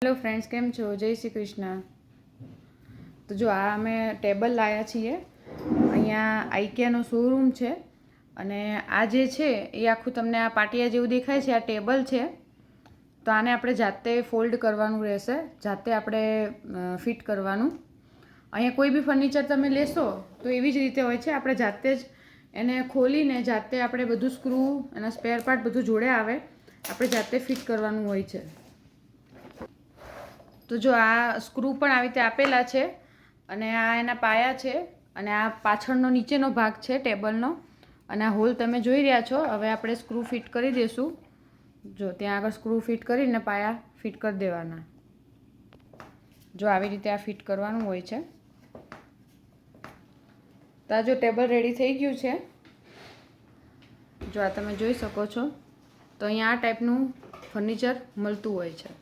Hello friends, કેમ છો? જય શ્રી કૃષ્ણ. તો જો આ અમે ટેબલ લાવ્યા છીએ. અહીંયા આઈકિયાનો શોરૂમ છે અને આ જે છે એ આખું તમને આ પાટિયા જેવું દેખાય છે, આ ટેબલ છે. તો આને આપણે જાતે ફોલ્ડ કરવાનું રહેશે, જાતે આપણે ફિટ કરવાનું. અહીંયા કોઈ બી ફર્નિચર તમે લેશો તો એવી જ રીતે હોય છે. આપણે જાતે જ એને ખોલીને જાતે આપણે બધું સ્ક્રૂ એના સ્પેર પાર્ટ બધું જોડે આવે, આપણે જાતે ફિટ કરવાનું હોય છે. તો જો આ સ્ક્રૂ પણ આવી રીતે આપેલા છે અને આ એના પાયા છે અને આ પાછળનો નીચેનો ભાગ છે ટેબલનો અને આ હોલ તમે જોઈ રહ્યા છો. હવે આપણે સ્ક્રૂ ફિટ કરી દઈશું. જો ત્યાં આગળ સ્ક્રૂ ફિટ કરીને પાયા ફિટ કરી દેવાના. જો આવી રીતે આ ફિટ કરવાનું હોય છે. તો આ જો ટેબલ રેડી થઈ ગયું છે. જો આ તમે જોઈ શકો છો. તો અહીંયા આ ટાઈપનું ફર્નિચર મળતું હોય છે.